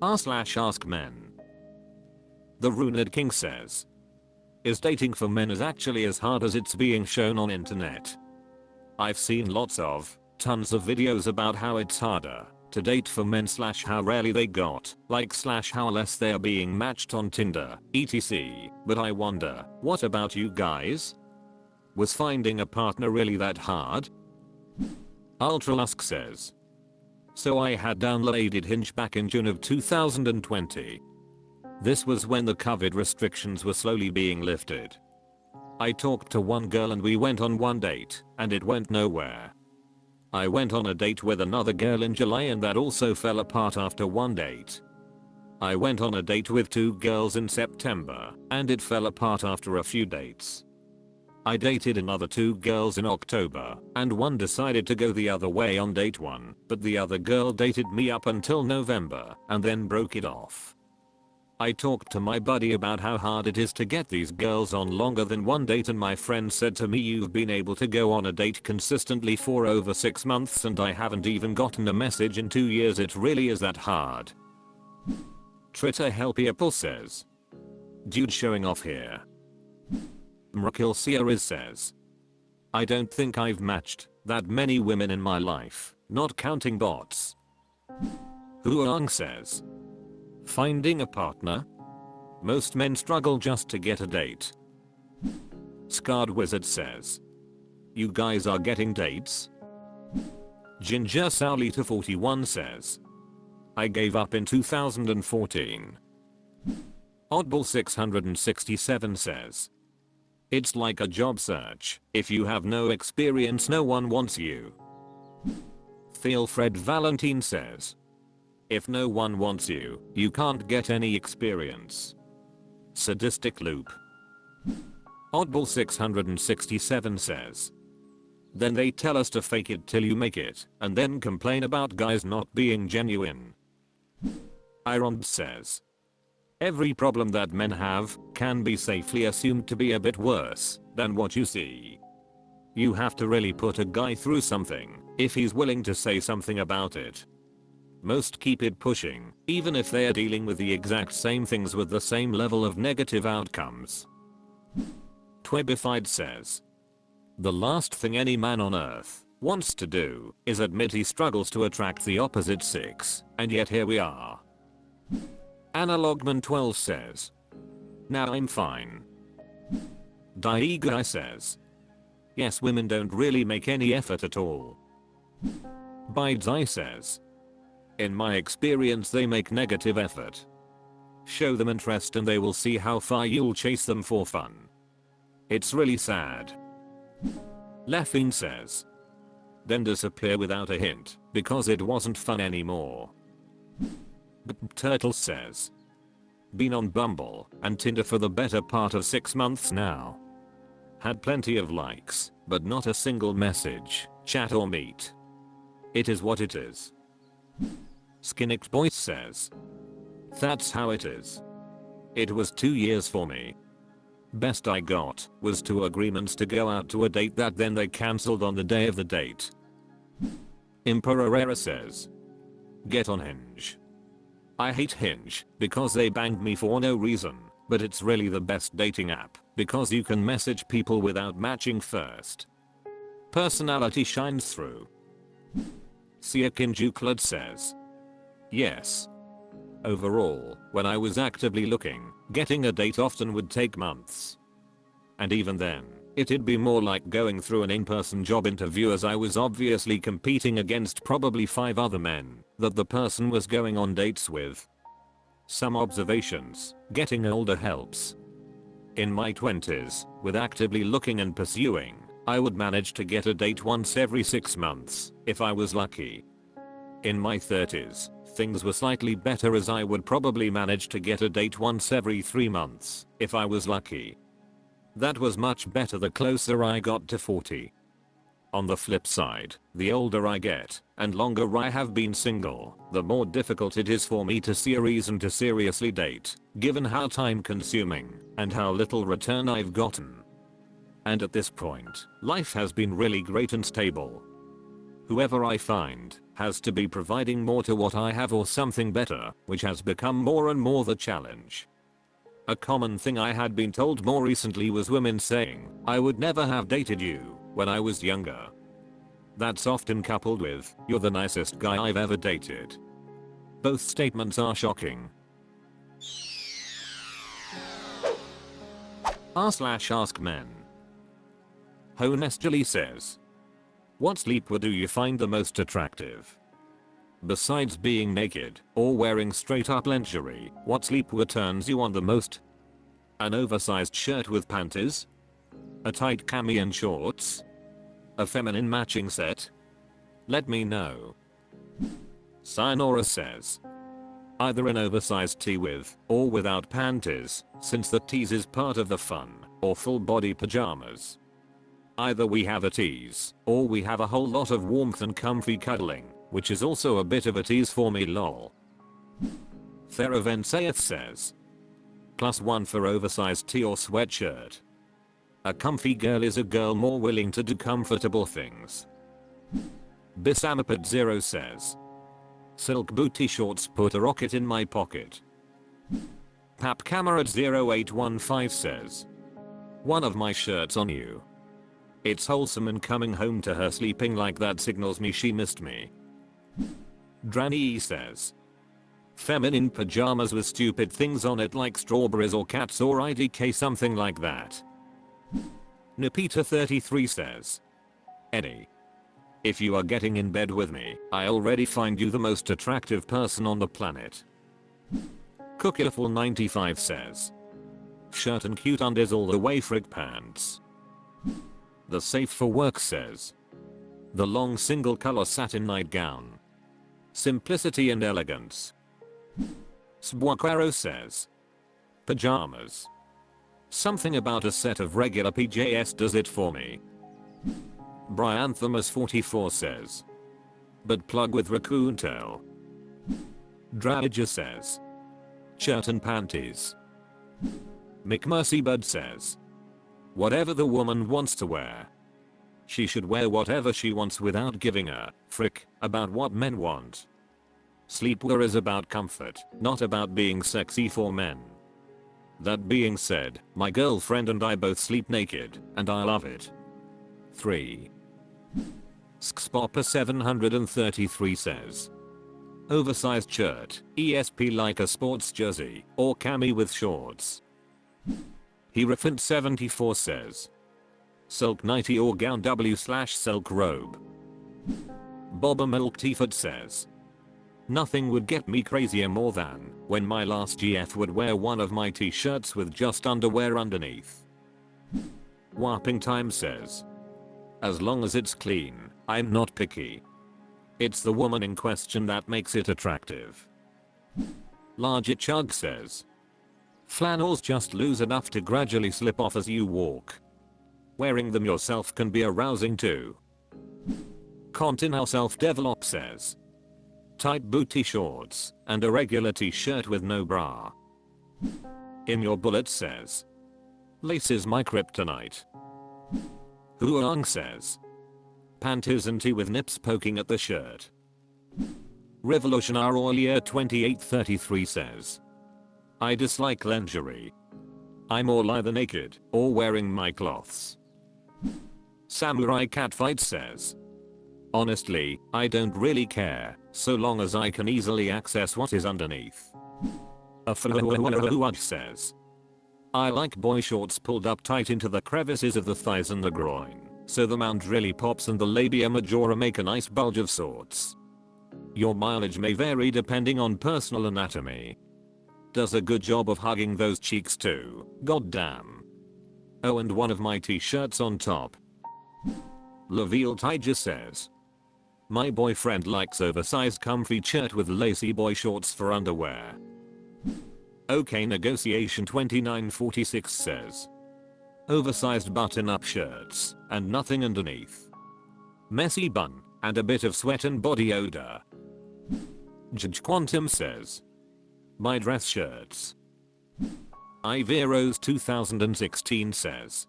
r/AskMen. The Runed King says, is dating for men is actually as hard as it's being shown on internet? I've seen tons of videos about how it's harder to date for men / how rarely they got like / how less they are being matched on Tinder, etc. But I wonder, what about you guys? Was finding a partner really that hard? Ultralusk says, so I had downloaded Hinge back in June of 2020. This was when the COVID restrictions were slowly being lifted. I talked to one girl and we went on one date, and it went nowhere. I went on a date with another girl in July and that also fell apart after one date. I went on a date with 2 girls in September, and it fell apart after a few dates. I dated another 2 girls in October, and one decided to go the other way on date 1, but the other girl dated me up until November, and then broke it off. I talked to my buddy about how hard it is to get these girls on longer than one date, and my friend said to me, you've been able to go on a date consistently for over 6 months and I haven't even gotten a message in 2 years. It really is that hard. Tritter Helpiapple says, dude showing off here. Mrakil Series says, I don't think I've matched that many women in my life, not counting bots. Huang says, finding a partner? Most men struggle just to get a date. Scarred Wizard says, you guys are getting dates? Ginger Saulita 41 says, I gave up in 2014. Oddball 667 says, it's like a job search. If you have no experience, no one wants you. Thealfred Valentine says, if no one wants you, you can't get any experience. Sadistic Loop. Oddball 667 says, then they tell us to fake it till you make it, and then complain about guys not being genuine. Irond says, every problem that men have can be safely assumed to be a bit worse than what you see. You have to really put a guy through something if he's willing to say something about it. Most keep it pushing, even if they are dealing with the exact same things with the same level of negative outcomes. Twibified says, the last thing any man on earth wants to do is admit he struggles to attract the opposite sex, and yet here we are. Analogman 12 says, now I'm fine. Daigai says, yes, women don't really make any effort at all. Bidesai says, in my experience they make negative effort. Show them interest and they will see how far you'll chase them for fun. It's really sad. Leffine says, then disappear without a hint, because it wasn't fun anymore. Turtle says, been on Bumble and Tinder for the better part of 6 months now. Had plenty of likes, but not a single message, chat or meet. It is what it is. Skinnicked Boy says, that's how it is. It was 2 years for me. Best I got was 2 agreements to go out to a date that then they cancelled on the day of the date. Imperarera says, get on Hinge. I hate Hinge because they banged me for no reason, but it's really the best dating app because you can message people without matching first. Personality shines through. Siakin Juklad says, yes. Overall, when I was actively looking, getting a date often would take months. And even then, it'd be more like going through an in-person job interview, as I was obviously competing against probably 5 other men that the person was going on dates with. Some observations: getting older helps. In my 20s, with actively looking and pursuing, I would manage to get a date once every 6 months, if I was lucky. In my 30s, things were slightly better, as I would probably manage to get a date once every 3 months, if I was lucky. That was much better the closer I got to 40. On the flip side, the older I get, and longer I have been single, the more difficult it is for me to see a reason to seriously date, given how time consuming, and how little return I've gotten. And at this point, life has been really great and stable. Whoever I find has to be providing more to what I have or something better, which has become more and more the challenge. A common thing I had been told more recently was women saying, "I would never have dated you," when I was younger. That's often coupled with, "You're the nicest guy I've ever dated." Both statements are shocking. r/AskMen. Honestly says, what sleepwear do you find the most attractive? Besides being naked or wearing straight up lingerie, what sleepwear turns you on the most? An oversized shirt with panties? A tight cami and shorts? A feminine matching set? Let me know. Sayonara says, either an oversized tee with or without panties, since the tease is part of the fun, or full body pajamas. Either we have a tease, or we have a whole lot of warmth and comfy cuddling, which is also a bit of a tease for me lol. Theravensaeth says, +1 for oversized tee or sweatshirt. A comfy girl is a girl more willing to do comfortable things. Bisamapad0 says, silk booty shorts put a rocket in my pocket. Papcamarad0815 says, one of my shirts on you. It's wholesome and coming home to her sleeping like that signals me she missed me. Dranny says, feminine pajamas with stupid things on it like strawberries or cats or IDK something like that. Nipita33 says, Eddie, if you are getting in bed with me, I already find you the most attractive person on the planet. Cookierful95 says, shirt and cute undies all the way frick pants. The Safe for Work says, the long single color satin nightgown. Simplicity and elegance. Sbuaquaro says, pajamas. Something about a set of regular PJs does it for me. Bryanthemus44 says, but plug with raccoon tail. Draja says, shirt and panties. McMercybud says, whatever the woman wants to wear. She should wear whatever she wants without giving a frick about what men want. Sleepwear is about comfort, not about being sexy for men. That being said, my girlfriend and I both sleep naked, and I love it. 3. Skspopper733 says, oversized shirt, ESP like a sports jersey, or cami with shorts. Herefant74 says, silk nightie or gown w/silk robe. Bobber Milk Teaford says, nothing would get me crazier more than when my last GF would wear one of my t-shirts with just underwear underneath. Warping Time says, as long as it's clean, I'm not picky. It's the woman in question that makes it attractive. Larger Chug says, flannels just loose enough to gradually slip off as you walk. Wearing them yourself can be arousing too. Continental Self-Develop says, tight booty shorts and a regular t-shirt with no bra. In Your Bullet says, lace is my kryptonite. Huang says, panties and tee with nips poking at the shirt. Revolutionary Oilier 2833 says, I dislike lingerie. I'm all either naked or wearing my cloths. Samurai Catfight says, honestly, I don't really care, so long as I can easily access what is underneath. Afluaj says, I like boy shorts pulled up tight into the crevices of the thighs and the groin, so the mount really pops and the labia majora make a nice bulge of sorts. Your mileage may vary depending on personal anatomy. Does a good job of hugging those cheeks too, goddamn. Oh, and one of my t-shirts on top. Laville Tiger says, my boyfriend likes oversized comfy shirt with lacy boy shorts for underwear. OK Negotiation 2946 says, oversized button-up shirts and nothing underneath. Messy bun and a bit of sweat and body odor. Judge Quantum says, my dress shirts. Iveros 2016 says,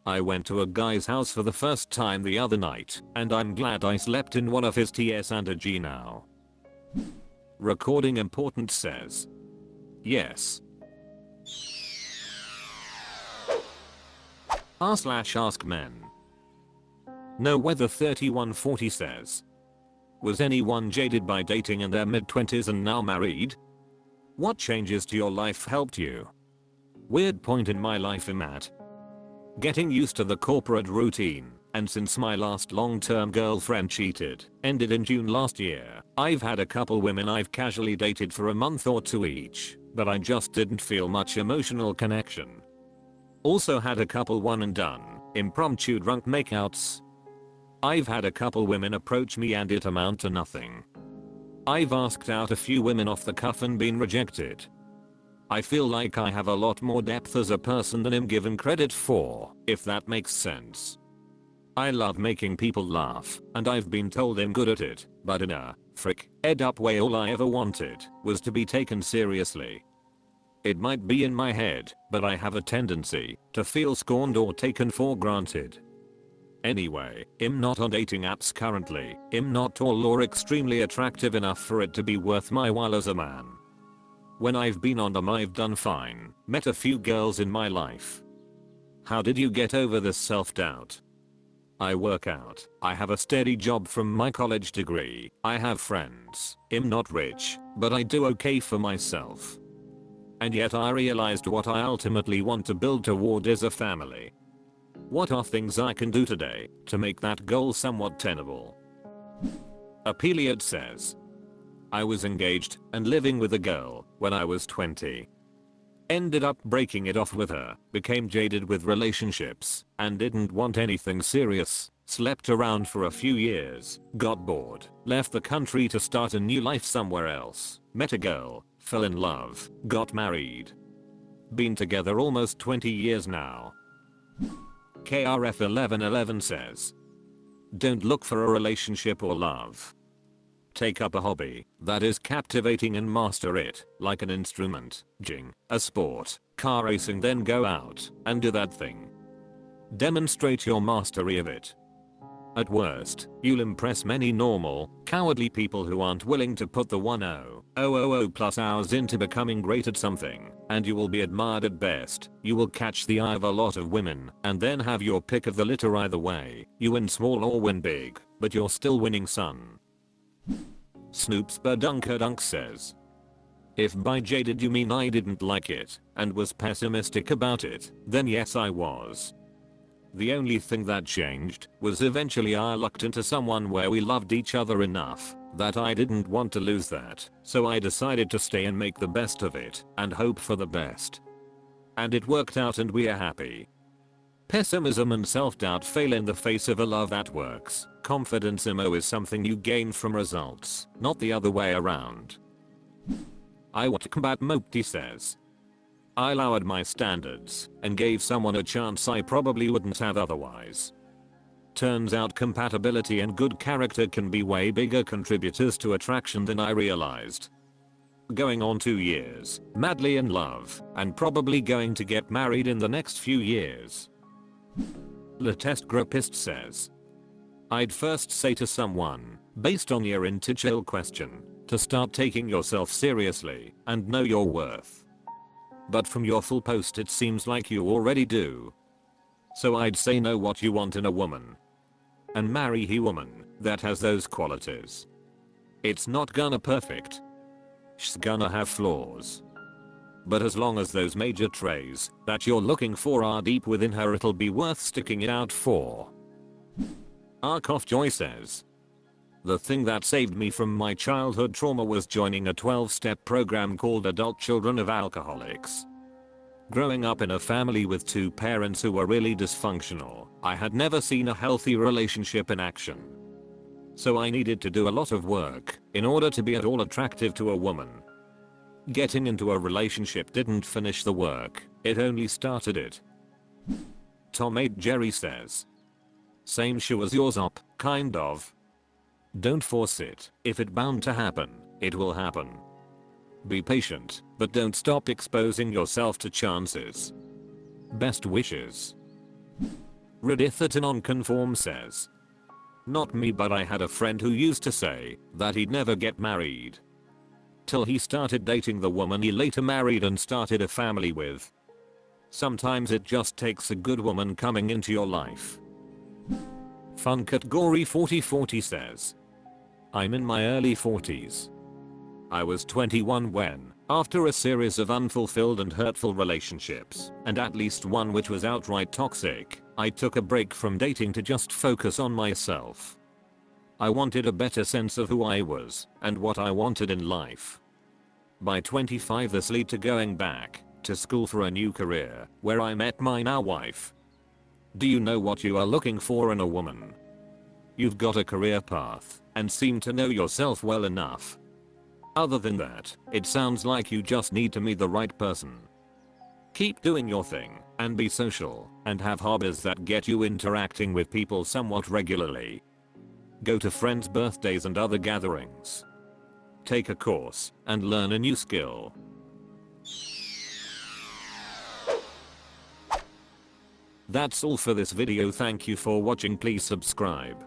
I went to a guy's house for the first time the other night, and I'm glad I slept in one of his TS and a G now. Recording important says. Yes. r/AskMen. No Weather 3140 says. Was anyone jaded by dating in their mid-20s and now married? What changes to your life helped you? Weird point in my life I'm at. Getting used to the corporate routine, and since my last long-term girlfriend cheated, ended in June last year, I've had a couple women I've casually dated for a month or two each, but I just didn't feel much emotional connection. Also had a couple one and done, impromptu drunk makeouts. I've had a couple women approach me and it amount to nothing. I've asked out a few women off the cuff and been rejected. I feel like I have a lot more depth as a person than I'm given credit for, if that makes sense. I love making people laugh, and I've been told I'm good at it, but in a ed up way all I ever wanted was to be taken seriously. It might be in my head, but I have a tendency to feel scorned or taken for granted. Anyway, I'm not on dating apps currently. I'm not tall or extremely attractive enough for it to be worth my while as a man. When I've been on them I've done fine, met a few girls in my life. How did you get over this self-doubt? I work out, I have a steady job from my college degree, I have friends, I'm not rich, but I do okay for myself. And yet I realized what I ultimately want to build toward is a family. What are things I can do today to make that goal somewhat tenable? Apeliad says. I was engaged and living with a girl when I was 20. Ended up breaking it off with her, became jaded with relationships, and didn't want anything serious, slept around for a few years, got bored, left the country to start a new life somewhere else, met a girl, fell in love, got married. Been together almost 20 years now. KRF1111 says. Don't look for a relationship or love. Take up a hobby that is captivating and master it, like an instrument, jing, a sport, car racing, then go out and do that thing. Demonstrate your mastery of it. At worst, you'll impress many normal, cowardly people who aren't willing to put the 10,000+ hours into becoming great at something, and you will be admired at best. You will catch the eye of a lot of women, and then have your pick of the litter either way. You win small or win big, but you're still winning, son. Snoopsberdunkedunk says. If by jaded you mean I didn't like it and was pessimistic about it, then yes I was. The only thing that changed was eventually I lucked into someone where we loved each other enough that I didn't want to lose that, so I decided to stay and make the best of it and hope for the best. And it worked out and we are happy. Pessimism and self-doubt fail in the face of a love that works. Confidence is something you gain from results, not the other way around. I want to combat Mopti says. I lowered my standards and gave someone a chance I probably wouldn't have otherwise. Turns out compatibility and good character can be way bigger contributors to attraction than I realized. Going on 2 years, madly in love, and probably going to get married in the next few years. Le Test Groupist says. I'd first say to someone, based on your initial question, to start taking yourself seriously and know your worth. But from your full post it seems like you already do. So I'd say know what you want in a woman. And marry he woman that has those qualities. It's not gonna perfect. She's gonna have flaws. But as long as those major traits that you're looking for are deep within her, it'll be worth sticking it out for. Joy says. The thing that saved me from my childhood trauma was joining a 12-step program called Adult Children of Alcoholics. Growing up in a family with 2 parents who were really dysfunctional, I had never seen a healthy relationship in action. So I needed to do a lot of work in order to be at all attractive to a woman. Getting into a relationship didn't finish the work, it only started it. Tom 8 Jerry says. Same shoe as yours up, kind of. Don't force it. If it bound to happen, it will happen. Be patient, but don't stop exposing yourself to chances. Best wishes. Reddit Nonconform says, not me, but I had a friend who used to say that he'd never get married till he started dating the woman he later married and started a family with. Sometimes it just takes a good woman coming into your life. FunCatGory4040 says, I'm in my early 40s. I was 21 when, after a series of unfulfilled and hurtful relationships, and at least one which was outright toxic, I took a break from dating to just focus on myself. I wanted a better sense of who I was and what I wanted in life. By 25, this led to going back to school for a new career, where I met my now wife. Do you know what you are looking for in a woman? You've got a career path and seem to know yourself well enough. Other than that, it sounds like you just need to meet the right person. Keep doing your thing and be social and have hobbies that get you interacting with people somewhat regularly. Go to friends' birthdays and other gatherings. Take a course and learn a new skill. That's all for this video. Thank you for watching. Please subscribe.